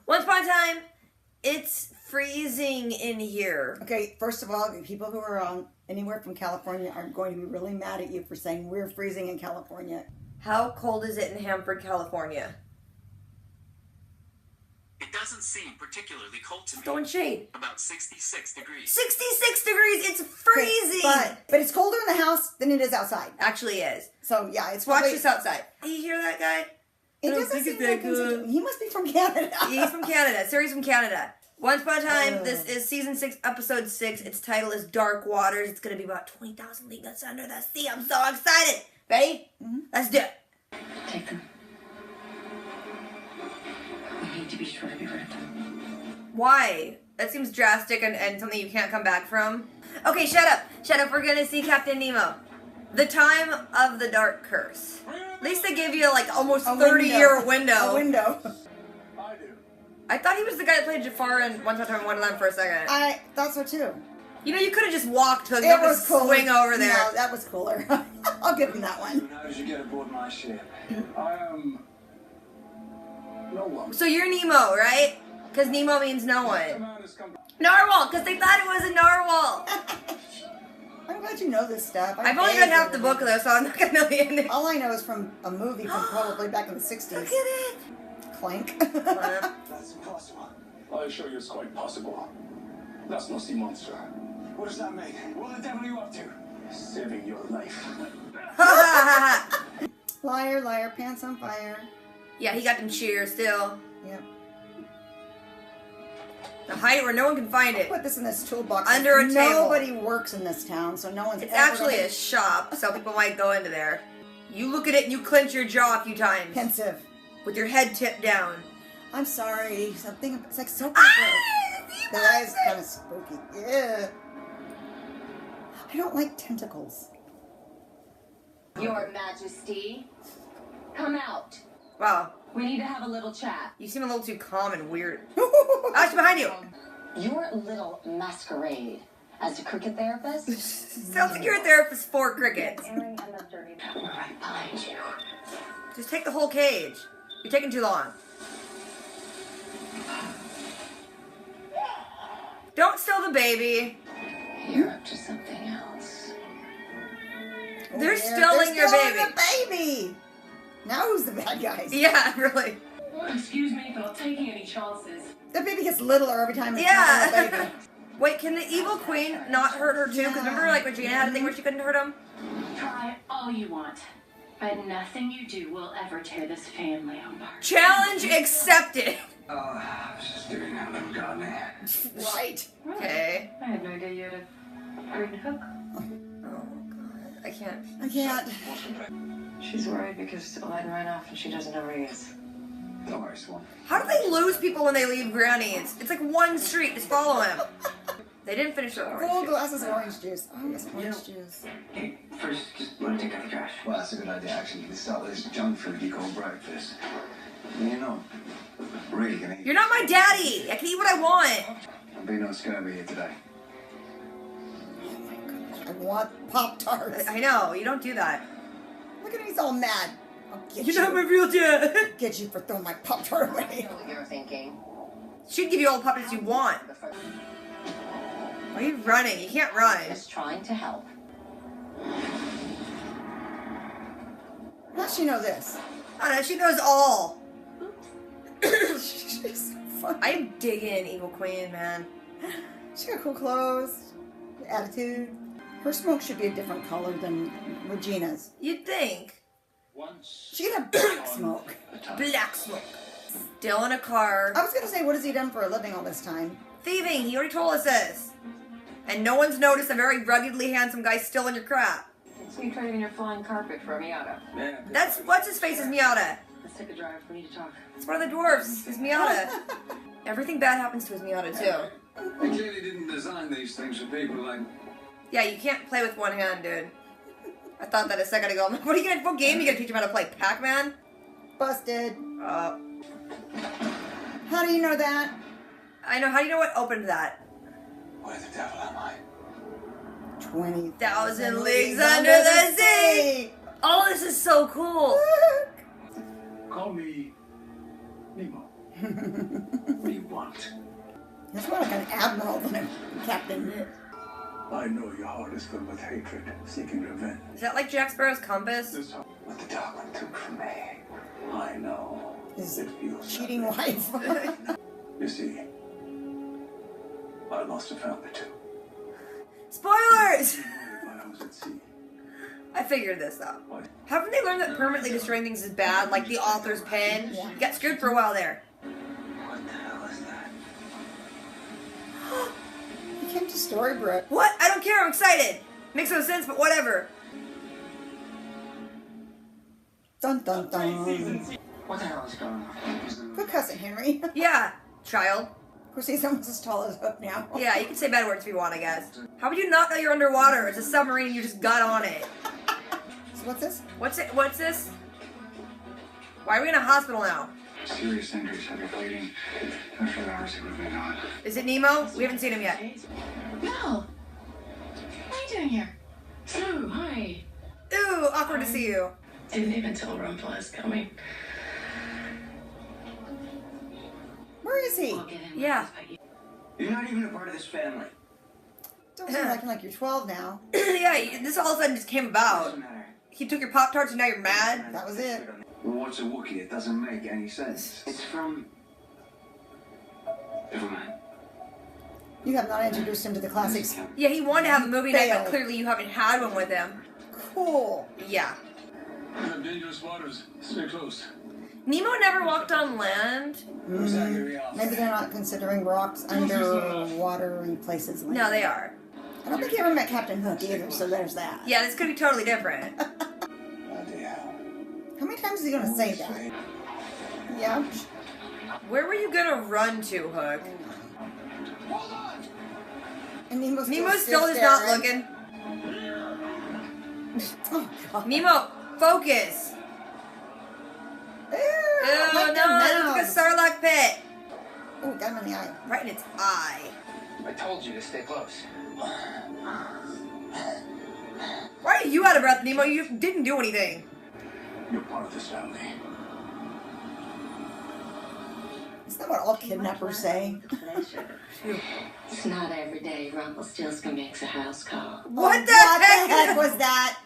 Once upon a time, it's freezing in here. Okay, first of all, people who are anywhere from California are going to be really mad at you for saying we're freezing in California. How cold is it in Hanford, California? It doesn't seem particularly cold to me. Throwing shade. About 66 degrees. 66 degrees! It's freezing! But it's colder in the house than it is outside. Actually is. So, yeah, it's Watch this outside. You hear that guy? It doesn't seem like he must be from Canada. He's from Canada. Siri's from Canada. Once upon a time, this is season 6, episode 6. Its title is Dark Waters. It's going to be about 20,000 leagues under the sea. I'm so excited. Ready? Mm-hmm. Let's do it. Take them. We need to be sure to be rid of them. Why? That seems drastic and something you can't come back from. Okay, shut up. Shut up. We're going to see Captain Nemo. The time of the Dark Curse. At least they give you like almost 30-year window. A window. I do. I thought he was the guy that played Jafar in Once Upon a Time in Wonderland for a second. I thought so too. You know, you could have just walked to swing over there. No, that was cooler. I'll give him that one. How did you get aboard my ship? I am no one. So you're Nemo, right? Because Nemo means no one. Narwhal, because they thought it was a narwhal. I'm glad you know this stuff. I've only read half the book though, so I'm not going to know the ending. All I know is from a movie from probably back in the 60s. Look at it. Clank. That's impossible. I assure you it's quite possible. That's no sea monster. What does that mean? What the devil are you up to? Saving your life. Liar, liar, pants on fire. Yeah, he got them shears still. Yep. Now hide it where no one can find it. Put this in this toolbox. Under a table. Nobody works in this town, so no one's It's ever actually a shop, so people might go into there. You look at it and you clench your jaw a few times. pensive. With your head tipped down. I'm sorry. Something. It's like so. Ah! The eye's kind of spooky. Yeah. I don't like tentacles. Your Majesty, come out. Wow. We need to have a little chat. You seem a little too calm and weird. Ash, behind you! Your little masquerade as a cricket therapist? Sounds like you're a therapist for crickets. We're right behind you. Just take the whole cage. You're taking too long. Don't steal the baby. You're up to something else. They're stealing your baby. The baby. Now who's the bad guys? Yeah, really. Excuse me, but I'm taking any chances. The baby gets littler every time. Yeah. Wait, can the evil queen not hurt her too? Because remember, like Regina had a thing where she couldn't hurt him. Try all you want, but nothing you do will ever tear this family apart. Challenge accepted. I was just doing that little gardening. Right. Okay. I had no idea you had a green hook. Oh god, I can't. I can't. She's worried because Elaine ran off and she doesn't know where he is. Don't worry, Swan. How do they lose people when they leave Granny's? It's like one street. Just follow him. They didn't finish their orange Full juice. glasses of orange juice. Oh, yes, orange juice. Hey, first, just want to take out the trash. Well, that's a good idea, actually. You can start with this junk food you call breakfast. You know, really gonna eat. You're not my daddy. I can eat what I want. I'll be no scurvy here today. Oh my gosh, I want Pop-Tarts. I know. You don't do that. Look at him, he's all mad. I'll get You're not my real dad. Get you for throwing my Pop-Tart I away. know what you're thinking. She'd give you all the puppets you want. Why are you running? You can't run. Just trying to help. How does she know this? I don't know. She knows all. She's so fun. I'm digging Evil Queen, man. She got cool clothes, attitude. Her smoke should be a different color than Regina's. You'd think. She could have black smoke. Black smoke. Still in a car. I was gonna say, what has he done for a living all this time? Thieving. He already told us this. And no one's noticed a very ruggedly handsome guy stealing your crap. So you trading your flying carpet for a Miata? That's what's his face is Miata. Let's take a drive. We need to talk. It's one of the dwarfs. It's Miata. Everything bad happens to his Miata too. They clearly didn't design these things for people like... Yeah, you can't play with one hand, dude. I thought that a second ago. What are you gonna? What game are you gonna teach him how to play? Pac-Man? Busted. Uh. How do you know that? I know. How do you know what opened that? Where the devil am I? 20,000 leagues under the sea. Oh, this is so cool. Call me Nemo. want. He's more like an admiral than a captain. I know your heart is filled with hatred, seeking revenge. Is that like Jack Sparrow's compass? This is what the dark one took from me. I know. His It feels cheating that way. wife. You see, I lost a family too. Spoilers! When I was at sea. I figured this out. What? Haven't they learned that permanently destroying things is bad? Like the author's pen? Yeah. You got screwed for a while there. What the hell is that? He came to Storybook. What? I don't care, I'm excited! Makes no sense, but whatever. Dun dun dun. What the hell is going on? Quit cussing, Henry. Of Yeah, child. course, he's almost as tall as Hook now. Yeah, you can say bad words if you want, I guess. How would you not know you're underwater? It's a submarine and you just got on it. So what's this? What's this? Why are we in a hospital now? Serious injuries, heavy bleeding. After hours, he would have been on. Is it Nemo? We haven't seen him yet. Mel! What are you doing here? Oh, hi. Ooh, awkward to see you. Didn't even tell Rumpel I was coming. Where is he? I'll get in. Yeah. You're not even a part of this family. Don't seem like you're 12 now. Yeah, this all of a sudden just came about. Doesn't matter. He took your Pop-Tarts and now you're mad? That was it. Well, what's a Wookiee? It doesn't make any sense. It's from. Never mind. You have not introduced him to the classics. Yeah, he wanted to have a movie night, but Failed. clearly you haven't had one with him. Cool. Yeah. We have dangerous waters. Stay close. Nemo never walked on land. Maybe they're not considering rocks underwater places. Like No, they are. I don't think he ever met Captain Hook either, so there's that. Yeah, this could be totally different. Bloody hell. How many times is he going to say that? Yeah. Where were you gonna run to, Hook? Hold on! And Nemo's Nemo still is not staring. looking. Oh, God. Nemo, focus! Ew, Oh like no, the it's like a Sarlacc pit! Oh, got him in the eye. Right in its eye. I told you to stay close. Why are you out of breath, Nemo? You didn't do anything. You're part of this family. Isn't that what all kidnappers say? Pleasure. It's not every day Rumpelstiltskin makes a house call. What Oh, the what heck? the heck was that?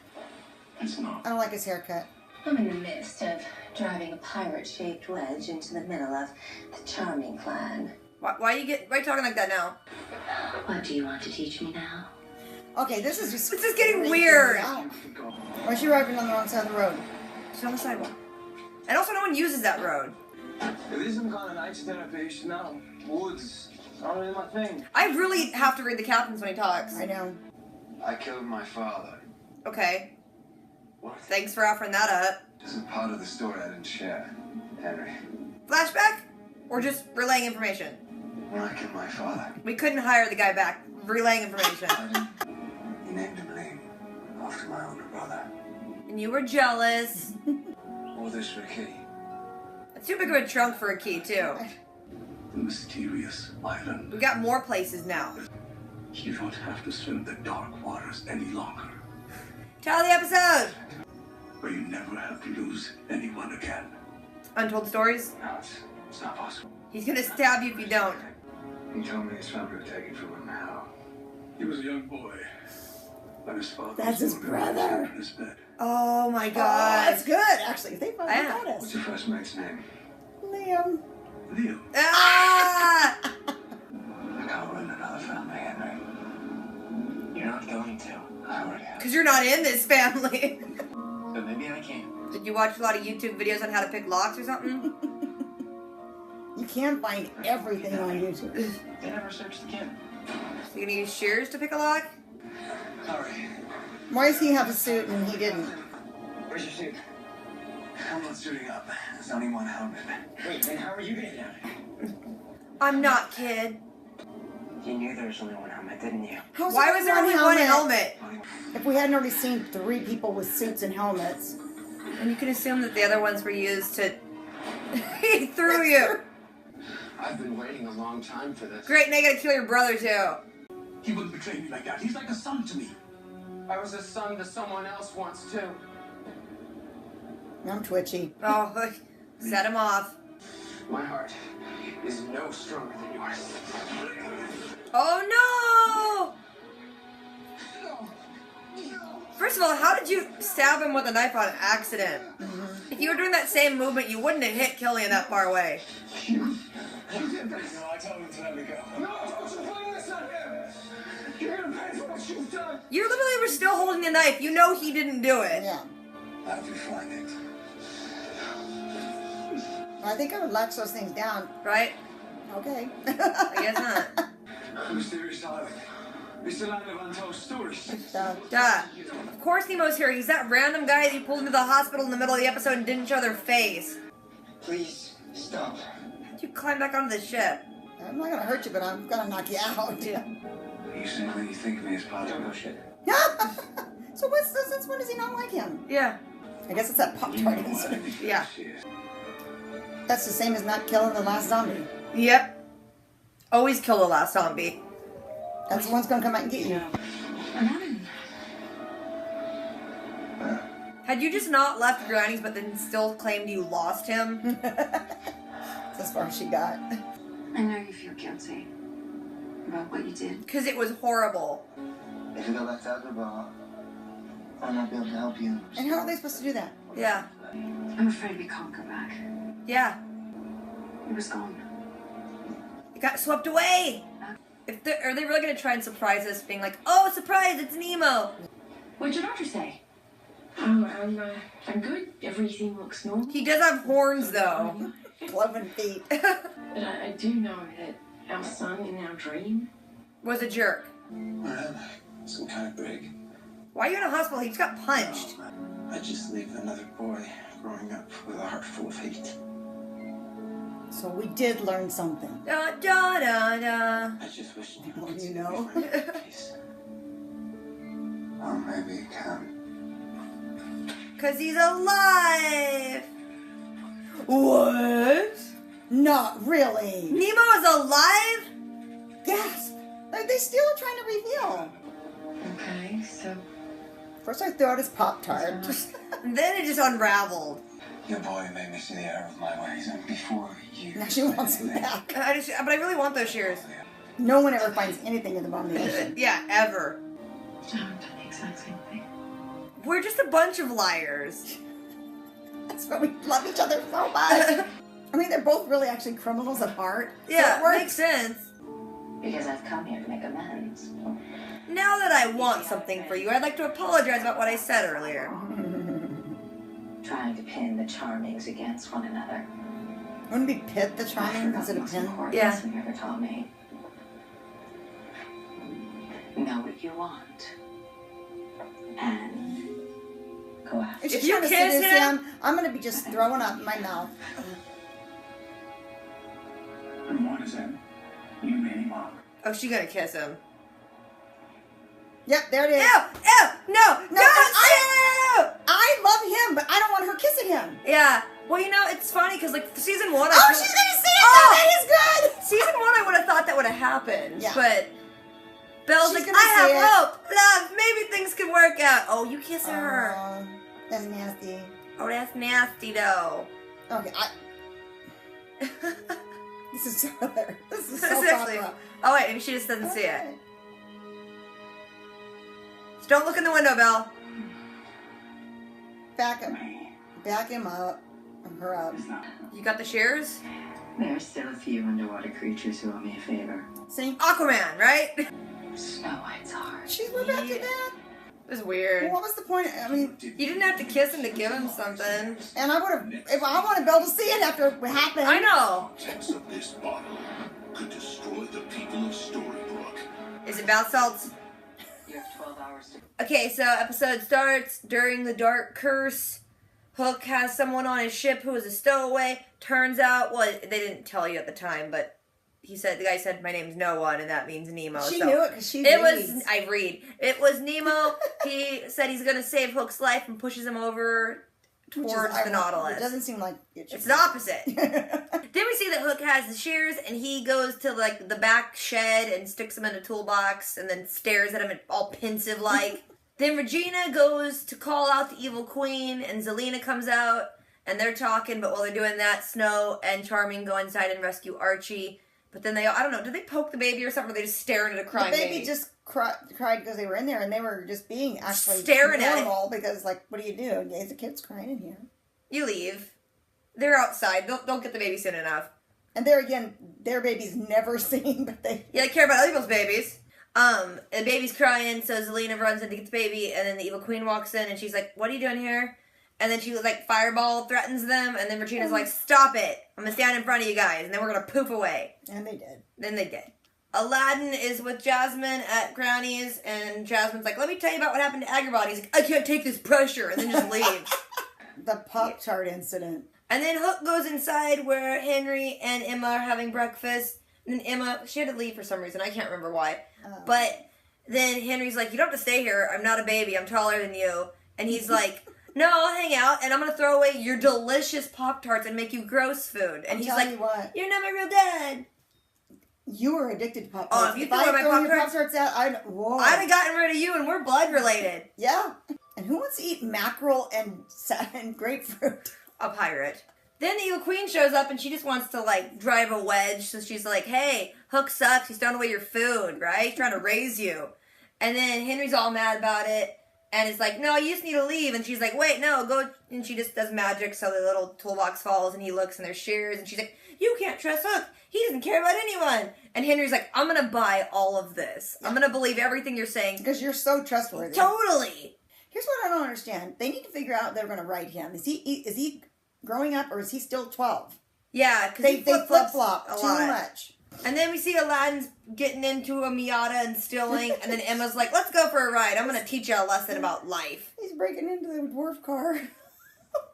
It's not. I don't like his haircut. I'm in the midst of driving a pirate-shaped wedge into the middle of the Charming Clan. Why are you talking like that now? What do you want to teach me now? Okay, this is just... This is getting freaking weird. me out. Or is she driving on the wrong side of the road? She's on the sidewalk. And also no one uses that road. It isn't kind of nice therapy, no. Woods aren't really my thing. I really have to read the captains when he talks. I know. I killed my father. Okay. What? Thanks for offering that up. This is part of the story I didn't share, Henry. Flashback? Or just relaying information? When I killed my father, We couldn't hire the guy back. Relaying information. he named him Lane after my older brother. And you were jealous. All this for a key. It's too big of a trunk for a key, too. The mysterious island. We got more places now. You don't have to swim the dark waters any longer. Tell the episode! Where you never have to lose anyone again. Untold Stories? No, it's not possible. He's gonna stab you if you don't. He told me his family were taken from him now. He was a young boy. When his father That's was his wounded brother. in his bed. Oh my Oh, god. that's good, actually. They finally Yeah. got What's us. your first mate's name? Liam. Leo. Ah! I can't ruin another family, Henry. You're not going to. I already have. Because you're not in this family. But maybe I can. Did you watch a lot of YouTube videos on how to pick locks or something? You can find everything on YouTube. They never searched the kid. You gonna use shears to pick a lock? Sorry. Why does he have a suit and he didn't? Where's your suit? I'm not suiting up. There's only one helmet. Wait, then how are you getting out? I'm not, kid. You knew there was only one helmet, didn't you? How's Why was there only one helmet? If we hadn't already seen 3 people with suits and helmets. And you can assume that the other ones were used to... He threw you! I've been waiting a long time for this. Great, now you gotta kill your brother too. He wouldn't betray me like that. He's like a son to me. I was a son to someone else once, too. I'm twitchy. Oh, set him off. My heart is no stronger than yours. Oh no! First of all, how did you stab him with a knife on accident? If you were doing that same movement, you wouldn't have hit Killian that far away. No, I told him to let me go. No, don't you blame this on him! You're gonna pay for what you've done! You literally were still holding the knife. You know he didn't do it. Yeah. I'll be fine, Nick. I think I would latch those things down. Right? Okay. I guess not. Mysterious Island. It's the land of untold stories. Duh. Of course Nemo's here. He's that random guy that you pulled into the hospital in the middle of the episode and didn't show their face. Please, stop. How'd you climb back onto the ship? I'm not gonna hurt you, but I'm gonna knock you out. Yeah. You simply think of me as part of bullshit. So since when does he not like him? Yeah. I guess it's that Pop-Tart incident. Yeah. That's the same as not killing the last zombie. Yep. Always kill the last zombie. That's the one's gonna come out and get you. Had you just not left Granny's but then still claimed you lost him? That's as far as she got. I know you feel guilty about what you did. Because it was horrible. If you go back to Agrabah, I'll not be able to help you. And how are they supposed to do that? Yeah. I'm afraid we can't go back. Yeah. It was gone. It got swept away. Are they really going to try and surprise us being like, oh, surprise, it's Nemo? What'd your doctor say? I'm good. Everything looks normal. He does have horns, though. Cloven feet. But I do know that our son in our dream Was a jerk. Where am I? Some kind of break? Why are you in a hospital? He just got punched. I just leave another boy growing up with a heart full of hate. So we did learn something. Da da da da. I just wish you Well, could you see know. me from that case. Or maybe you can. Cause he's alive. What? Not really. Nemo is alive? Gasp. They still are trying to reveal. Okay, so First I threw out his Pop-Tart. And then it just unraveled. Your boy made me see the error of my ways, and before you... Now she wants him back. But I really want those shears. No one ever finds anything in the bottom of the ocean. Yeah, ever. I haven't done the exact same thing. We're just a bunch of liars. That's why we love each other so much. I mean, they're both really actually criminals at heart. Yeah, so it makes sense. Because I've come here to make amends. Now that I want something for you, I'd like to apologize about what I said earlier. Trying to pin the Charmings against one another. Wouldn't it be Pit the Charming instead of Pin? Yeah. Lesson you ever taught me. Know what you want. And go after If If she's you trying to kiss seduce him- him, I'm going to be just throwing up in my mouth. And one is in. You mean Mom. Oh, she gonna kiss him. Yep, there it is. Ew! Ew! No! No, Don't say it! I love him, but I don't want her kissing him. Yeah. Well, you know, it's funny because, like, season one... Oh, she's going to say it! Oh! That is good! Season one, I would have thought that would have happened. Yeah. But Belle's She's like, gonna I have say it. hope, love, maybe things can work out. Oh, you kiss her. Oh, that's nasty. Oh, that's nasty, though. Okay, this is so hilarious. This is so This is actually- opera. Oh, wait, maybe she just doesn't see it. Okay. Just don't look in the window, Belle. Back him. Back him up. Her up. You got the shears? There are still a few underwater creatures who owe me a favor. See? Aquaman, right? Snow White's heart. She went back to Yeah. that? It was weird. What was the point? I mean, You didn't have to kiss him to give him something. and I would have, if I wanted Belle to see it after it happened. I know. Contents of this bottle could destroy the people of Storybook. Is it bath salts? You have 12 hours to... Okay, so episode starts during the Dark Curse. Hook has someone on his ship who is a stowaway. Turns out, well, they didn't tell you at the time, but the guy said, my name's no one, and that means Nemo. She so knew it because she It reads. was, I read. It was Nemo. He said he's going to save Hook's life and pushes him over Which is towards the ironic. Nautilus. It doesn't seem like it should It's the opposite. Then we see that Hook has the shears, and he goes to, like, the back shed and sticks them in a toolbox and then stares at him all pensive-like. Then Regina goes to call out the evil queen, and Zelina comes out, And they're talking, but while they're doing that, Snow and Charming go inside and rescue Archie. But then I don't know, did they poke the baby or something? Or are they just staring at a crying baby? The baby just cried because they were in there, and they were just being actually staring normal at it. Because, like, what do you do? The kid's crying in here. You leave. They're outside. Don't get the baby soon enough. And there again, their baby's never seen, but they... Yeah, they care about other people's babies. The baby's crying, so Zelina runs in to get the baby, and then the evil queen walks in, and she's like, what are you doing here? And then she, like, fireball threatens them, and then Regina's like, stop it! I'm gonna stand in front of you guys, and then we're gonna poof away. And they did. Then they did. Aladdin is with Jasmine at Granny's, and Jasmine's like, let me tell you about what happened to Agrabah. He's like, I can't take this pressure, and then just leaves. The Pop-Tart incident. And then Hook goes inside where Henry and Emma are having breakfast. And then Emma, she had to leave for some reason. I can't remember why. But then Henry's like, you don't have to stay here. I'm not a baby. I'm taller than you. And he's like, no, I'll hang out. And I'm going to throw away your delicious Pop-Tarts and make you gross food. And he's like, what? You're not my real dad. You were addicted to Pop-Tarts. Oh, if you threw away my Pop-Tarts out, I'd have gotten rid of you, and we're blood related. Yeah. And who wants to eat mackerel and grapefruit? A pirate. Then the evil queen shows up, and she just wants to, like, drive a wedge. So she's like, hey, Hook sucks. He's throwing away your food, right? He's trying to raise you. And then Henry's all mad about it. And it's like, no, you just need to leave. And she's like, wait, no, go. And she just does magic, so the little toolbox falls, and he looks, and there's shears. And she's like, you can't trust Hook. He doesn't care about anyone. And Henry's like, I'm going to buy all of this. I'm going to believe everything you're saying. Because you're so trustworthy. Totally. Here's what I don't understand. They need to figure out they're going to write him. Is he growing up, or is he still 12? Yeah, because they flip-flop a too lot. much. And then we see Aladdin's getting into a Miata and stealing, and then Emma's like, let's go for a ride. I'm going to teach you a lesson about life. He's breaking into the dwarf car.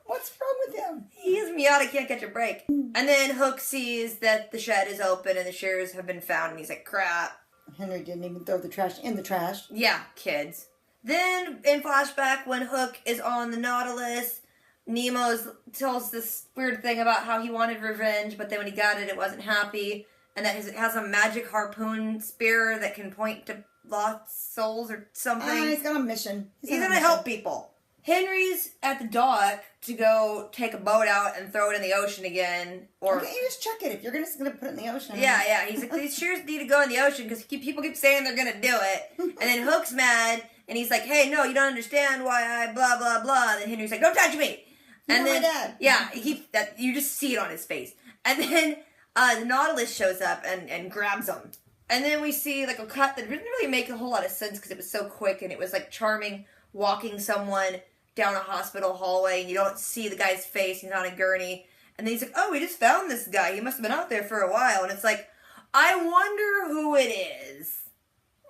What's wrong with him? His Miata can't catch a break. And then Hook sees that the shed is open and the shears have been found, and he's like, crap. Henry didn't even throw the trash in the trash. Yeah, kids. Then, in Flashback, when Hook is on the Nautilus, Nemo tells this weird thing about how he wanted revenge, but then when he got it, it wasn't happy. And that it has a magic harpoon spear that can point to lost souls or something. He's got a mission. He's going to help people. Henry's at the dock to go take a boat out and throw it in the ocean again. Or okay, you just check it if you're going to put it in the ocean. Yeah. He's like, these shears need to go in the ocean because people keep saying they're going to do it. And then Hook's mad, and he's like, hey, no, you don't understand why I blah, blah, blah. And then Henry's like, don't touch me. And then, my dad. Yeah, you just see it on his face. And then the Nautilus shows up and grabs him. And then we see like a cut that didn't really make a whole lot of sense because it was so quick, and it was like Charming walking someone down a hospital hallway, and you don't see the guy's face. He's on a gurney. And then he's like, oh, we just found this guy. He must have been out there for a while. And it's like, I wonder who it is.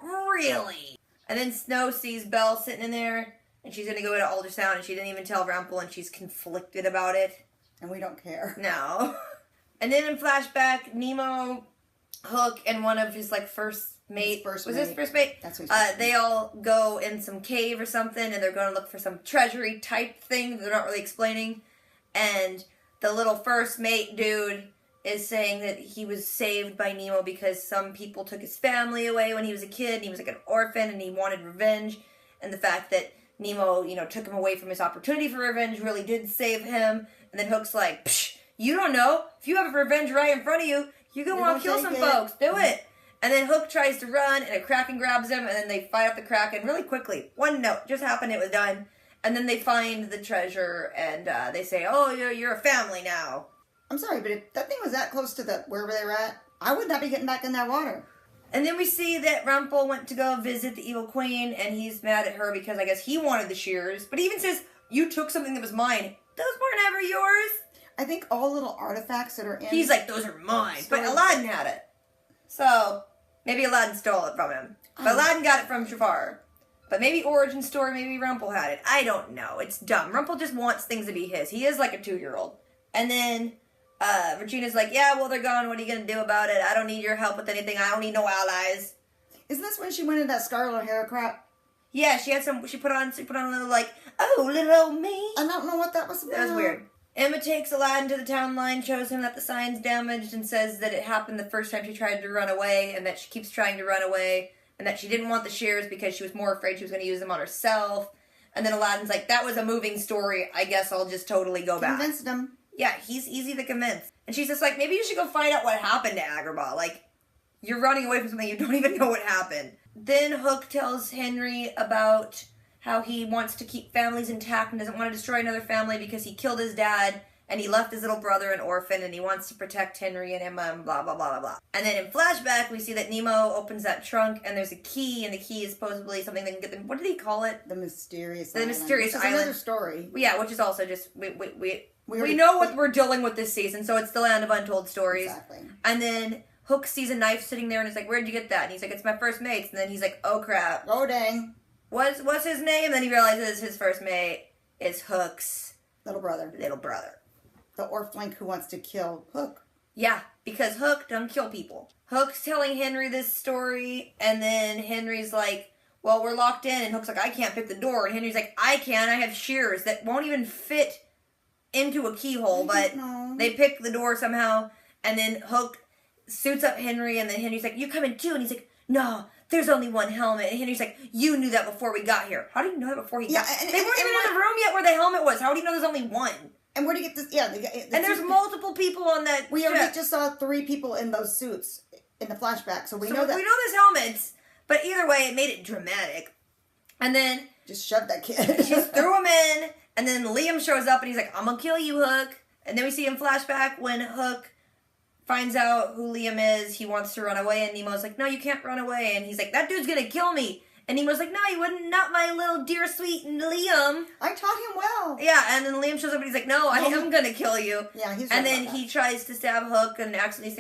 Really? And then Snow sees Belle sitting in there, and she's going to go to ultrasound, and she didn't even tell Rumpel, and she's conflicted about it. And we don't care. No. And then in Flashback, Nemo, Hook, and one of his, like, first mate. His first mate? That's what he's they all go in some cave or something, and they're going to look for some treasury type thing that they're not really explaining. And the little first mate dude is saying that he was saved by Nemo because some people took his family away when he was a kid, and he was like an orphan, and he wanted revenge. And the fact that Nemo, took him away from his opportunity for revenge really did save him. And then Hook's like, psh, you don't know. If you have a revenge right in front of you, you're going to want to kill some folks. Do it. And then Hook tries to run, and a Kraken grabs him, and then they fight up the Kraken really quickly. One note, just happened, it was done. And then they find the treasure, and they say, oh, you're a family now. I'm sorry, but if that thing was that close to wherever they were at, I would not be getting back in that water. And then we see that Rumpel went to go visit the evil queen, and he's mad at her because I guess he wanted the shears. But he even says, you took something that was mine. Those weren't ever yours. I think all little artifacts that are in... He's like, those are mine. But Aladdin had it. So, maybe Aladdin stole it from him. But Aladdin got it from Jafar. But maybe origin story, maybe Rumpel had it. I don't know. It's dumb. Rumpel just wants things to be his. He is like a 2-year-old. And then Regina's like, yeah, well, they're gone. What are you going to do about it? I don't need your help with anything. I don't need no allies. Isn't this when she went into that Scarlet O'Hara crap? Yeah, she put on a little like, oh, little old me. I don't know what that was about. That was weird. Emma takes Aladdin to the town line, shows him that the sign's damaged, and says that it happened the first time she tried to run away, and that she keeps trying to run away, and that she didn't want the shears because she was more afraid she was going to use them on herself. And then Aladdin's like, that was a moving story. I guess I'll just totally go back. Convinced him. Yeah, he's easy to convince. And she's just like, maybe you should go find out what happened to Agrabah. Like, you're running away from something you don't even know what happened. Then Hook tells Henry about how he wants to keep families intact and doesn't want to destroy another family because he killed his dad and he left his little brother an orphan and he wants to protect Henry and Emma and blah, blah, blah, blah, blah. And then in Flashback, we see that Nemo opens that trunk and there's a key, and the key is supposedly something that can get them. What did he call it? The Mysterious The Island. Mysterious Which is Island. another story. Yeah, which is also just, we already- know what we're dealing with this season, so it's the land of untold stories. Exactly. And then Hook sees a knife sitting there and is like, where'd you get that? And he's like, it's my first mate's. And then he's like, oh crap. Oh, dang. What's his name? And then he realizes his first mate is Hook's Little brother. little brother. The Orphlink who wants to kill Hook. Yeah, because Hook don't kill people. Hook's telling Henry this story, and then Henry's like, well, we're locked in. And Hook's like, I can't pick the door. And Henry's like, I can. I have shears that won't even fit into a keyhole, but they pick the door somehow. And then Hook suits up Henry, and then Henry's like, you coming too? And he's like, no, there's only one helmet. And Henry's like, you knew that before we got here. How do you know that before he got here? They weren't even in the room yet where the helmet was. How do you know there's only one? And where do you get this? Yeah. And there's multiple people on that We ship. already just saw 3 people in those suits in the flashback, so we know that. We know there's helmets, but either way, it made it dramatic. And then Just shove that kid. she threw him in, and then Liam shows up, and he's like, I'm gonna kill you, Hook. And then we see in Flashback when Hook finds out who Liam is, he wants to run away, and Nemo's like, no, you can't run away. And he's like, that dude's gonna kill me. And Nemo's like, no, you wouldn't, not my little dear sweet Liam. I taught him well. Yeah, and then Liam shows up, and he's like, no, I am gonna kill you. Yeah, he's right And then about that. he tries to stab Hook, and accidentally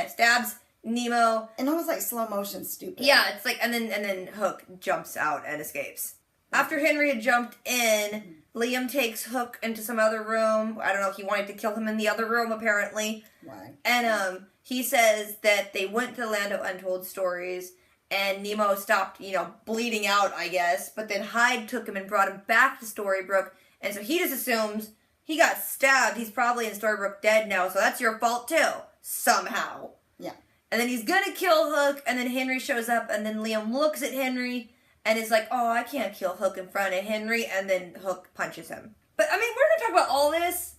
stabs Nemo. And almost like slow motion stupid. Yeah, it's like, and then Hook jumps out and escapes. After Henry had jumped in, Liam takes Hook into some other room. I don't know if he wanted to kill him in the other room, apparently. Why? And he says that they went to the land of untold stories, and Nemo stopped, bleeding out, I guess. But then Hyde took him and brought him back to Storybook, and so he just assumes he got stabbed. He's probably in Storybook dead now, so that's your fault too, somehow. Yeah. And then he's gonna kill Hook, and then Henry shows up, and then Liam looks at Henry and is like, oh, I can't kill Hook in front of Henry, and then Hook punches him. But, I mean, we're gonna talk about all this.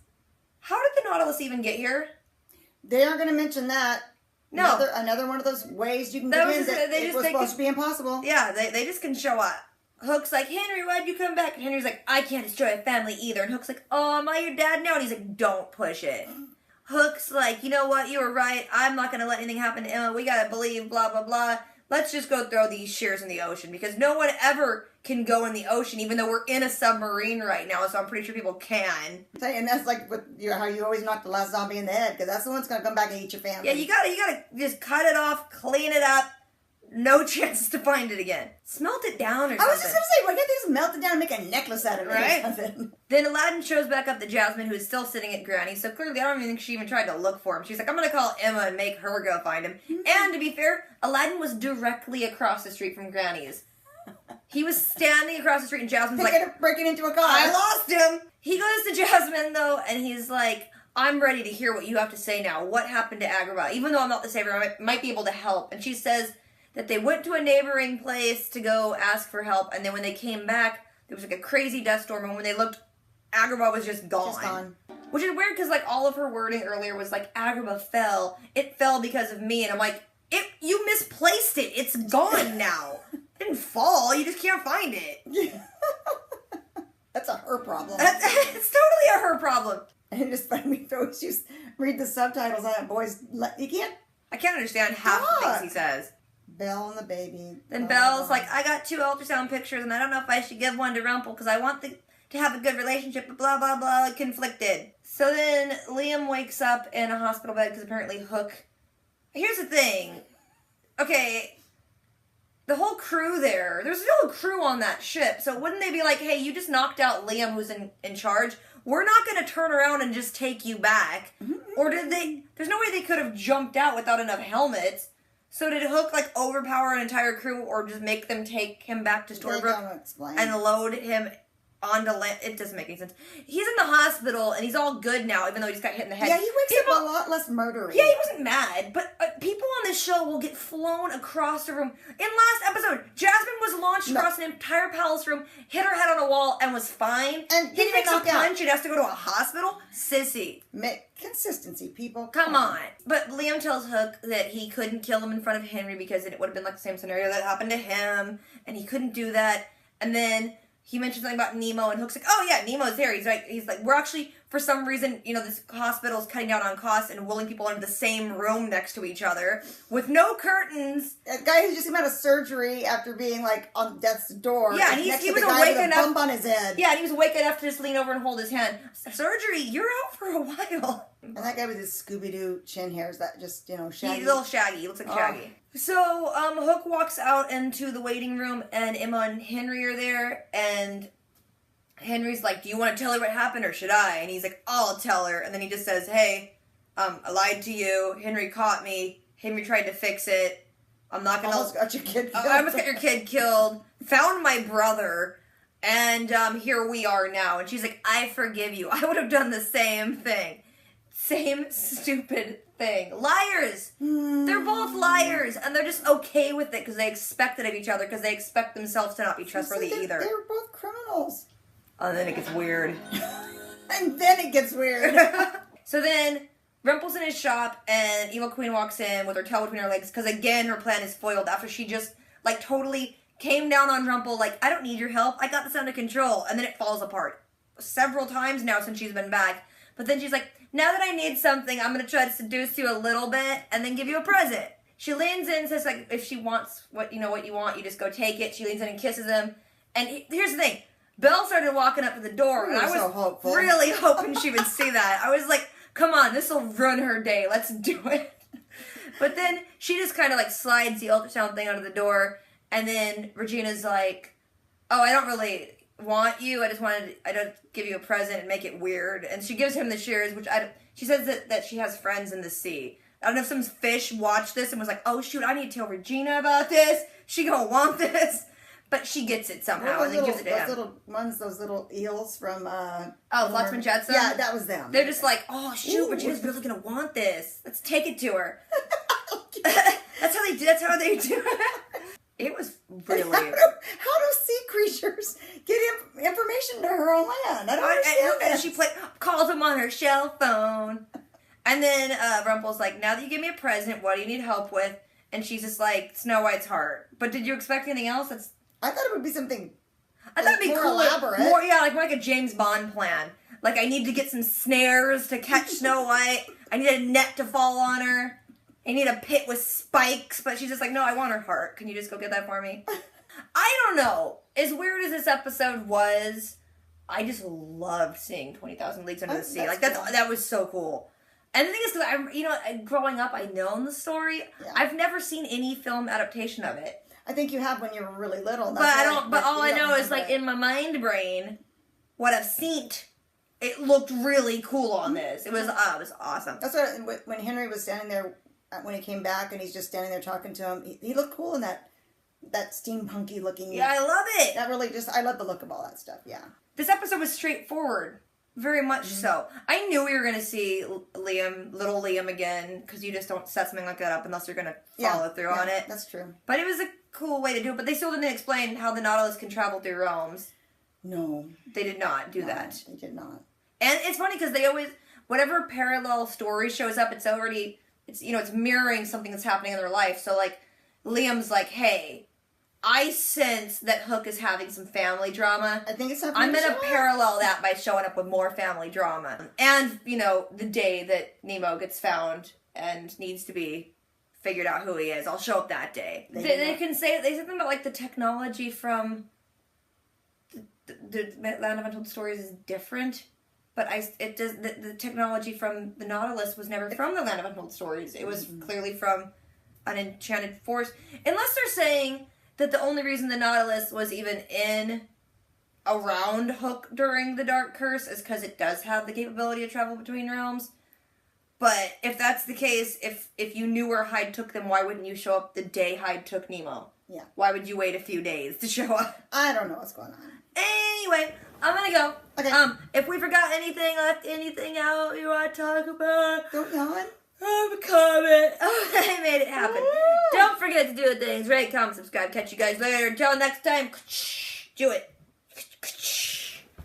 How did the Nautilus even get here? They aren't going to mention that. No. Another one of those ways you can That get in was- that they it just- was they supposed could- to be impossible. Yeah, they just can show up. Hook's like, Henry, why'd you come back? And Henry's like, I can't destroy a family either. And Hook's like, oh, am I your dad now? And he's like, don't push it. Hook's like, you know what, you were right. I'm not going to let anything happen to Emma. We got to believe, blah, blah, blah. Let's just go throw these shears in the ocean, because no one ever can go in the ocean, even though we're in a submarine right now, so I'm pretty sure people can. And that's like how you always knock the last zombie in the head, because that's the one that's going to come back and eat your family. Yeah, you gotta just cut it off, clean it up. No chances to find it again. Smelt it down or something. I was just going to say, why can't they just melt it down and make a necklace out of it Right? or something? Then Aladdin shows back up to Jasmine, who is still sitting at Granny, so clearly I don't even think she even tried to look for him. She's like, I'm gonna call Emma and make her go find him. And to be fair, Aladdin was directly across the street from Granny's. He was standing across the street and Jasmine's like, Breaking into a car. I lost him! He goes to Jasmine though, and he's like, I'm ready to hear what you have to say now. What happened to Agrabah? Even though I'm not the savior, I might be able to help. And she says that they went to a neighboring place to go ask for help, and then when they came back, there was like a crazy dust storm, and when they looked, Agrabah was just gone. Just gone. Which is weird, because like all of her wording earlier was like, Agrabah fell. It fell because of me, and I'm like, you misplaced it. It's gone now. It didn't fall. You just can't find it. That's a her problem. It's totally a her problem. And it just funny when you read the subtitles on it, boys, you can't. I can't understand half the things he says. Belle and the baby. Then Oh, Belle's my like, I got 2 ultrasound pictures, and I don't know if I should give one to Rumpel, because I want to have a good relationship, but blah, blah, blah, conflicted. So then Liam wakes up in a hospital bed, because apparently Hook... Here's the thing. Okay, the whole crew there's still a crew on that ship, so wouldn't they be like, hey, you just knocked out Liam, who's in charge? We're not going to turn around and just take you back. Or did they... There's no way they could have jumped out without enough helmets. So did Hook, like, overpower an entire crew, or just make them take him back to They Storybook don't explain. and load him onto land? It doesn't make any sense. He's in the hospital, and he's all good now, even though he just got hit in the head. Yeah, he wakes People- up a lot less murdery. Yeah, he wasn't mad, but people on the shell will get flown across the room. In last episode, Jasmine was launched across an entire palace room, hit her head on a wall, and was fine. And he takes a punch and has to go to a hospital? Sissy. Consistency, people. Come on. But Liam tells Hook that he couldn't kill him in front of Henry because it would have been like the same scenario that happened to him, and he couldn't do that. And then he mentioned something about Nemo, and Hook's like, oh yeah, Nemo's there. He's like, we're actually, for some reason, this hospital's cutting down on costs and willing people into the same room next to each other with no curtains. A guy who just came out of surgery after being like on death's door. Yeah, and he was awake enough. Bump on his head. Yeah, and he was awake enough to just lean over and hold his hand. Surgery, you're out for a while. And that guy with his Scooby-Doo chin hairs that just, shaggy. He's a little shaggy. He looks like Shaggy. So, Hook walks out into the waiting room, and Emma and Henry are there, and Henry's like, do you want to tell her what happened, or should I? And he's like, I'll tell her. And then he just says, hey, I lied to you. Henry caught me. Henry tried to fix it. I'm not going to... Almost got your kid killed. I almost got your kid killed. Found my brother. And here we are now. And she's like, I forgive you. I would have done the same thing. Same stupid thing. Liars! They're both liars. And they're just okay with it because they expect it of each other because they expect themselves to not be trustworthy either. They were both criminals. Oh, and then it gets weird. And then it gets weird. So then, Rumple's in his shop, and Evil Queen walks in with her tail between her legs, because again, her plan is foiled after she just, totally came down on Rumple, I don't need your help, I got this under control, and then it falls apart. Several times now since she's been back. But then she's like, now that I need something, I'm going to try to seduce you a little bit, and then give you a present. She leans in and says, if she wants what you want, you just go take it. She leans in and kisses him. And here's the thing. Belle started walking up to the door, and I was really hoping she would see that. I was like, come on, this will ruin her day. Let's do it. But then she just kind of slides the ultrasound thing under the door, and then Regina's like, oh, I don't really want you. I don't give you a present and make it weird. And she gives him the shears, which she says that she has friends in the sea. I don't know if some fish watched this and was like, oh shoot, I need to tell Regina about this. She gonna want this. But she gets it somehow and then gives it to him. Those little eels from... Flotsam and Jetsam? Yeah, that was them. They're just like, oh shoot, Regina's really gonna want this. Let's take it to her. That's how they do it. It was really... How do sea creatures get information to her on land? I don't understand and she calls him on her shell phone. And then Rumple's like, now that you give me a present, what do you need help with? And she's just like, Snow White's heart. But did you expect anything else? I thought it would be something. I thought it'd be more cool, elaborate. more like a James Bond plan. I need to get some snares to catch Snow White. I need a net to fall on her. I need a pit with spikes. But she's just like, no, I want her heart. Can you just go get that for me? I don't know. As weird as this episode was, I just loved seeing 20,000 Leagues Under the Sea. That was so cool. And the thing is, because growing up, I known the story. Yeah. I've never seen any film adaptation of it. I think you have when you were really little. But all I know is in my mind brain, what I've seen, it looked really cool on this. It was awesome. That's what when Henry was standing there when he came back and he's just standing there talking to him. He looked cool in that steampunky looking. Yeah, I love it. That really I love the look of all that stuff. Yeah. This episode was straightforward. Very much so. I knew we were going to see little Liam again, because you just don't set something like that up unless you're going to follow through on it. That's true. But it was a cool way to do it, but they still didn't explain how the Nautilus can travel through realms. No. They did not do that. They did not. And it's funny, because they always, whatever parallel story shows up, it's mirroring something that's happening in their life. So, Liam's like, hey, I sense that Hook is having some family drama. I think it's happening. I'm going to parallel that by showing up with more family drama. And, the day that Nemo gets found and needs to be figured out who he is, I'll show up that day. They say something about, the technology from the Land of Untold Stories is different. But the technology from the Nautilus was never from the Land of Untold Stories. It was clearly from an enchanted forest. Unless they're saying that the only reason the Nautilus was even around Hook during the Dark Curse is because it does have the capability to travel between realms. But if that's the case, if you knew where Hyde took them, why wouldn't you show up the day Hyde took Nemo? Yeah. Why would you wait a few days to show up? I don't know what's going on. Anyway, I'm gonna go. Okay. If we forgot anything, left anything out you want to talk about? Don't yawn. comment. Oh, I made it happen. Woo! Don't forget to do the things. Rate, comment, subscribe. Catch you guys later. Until next time. Do it.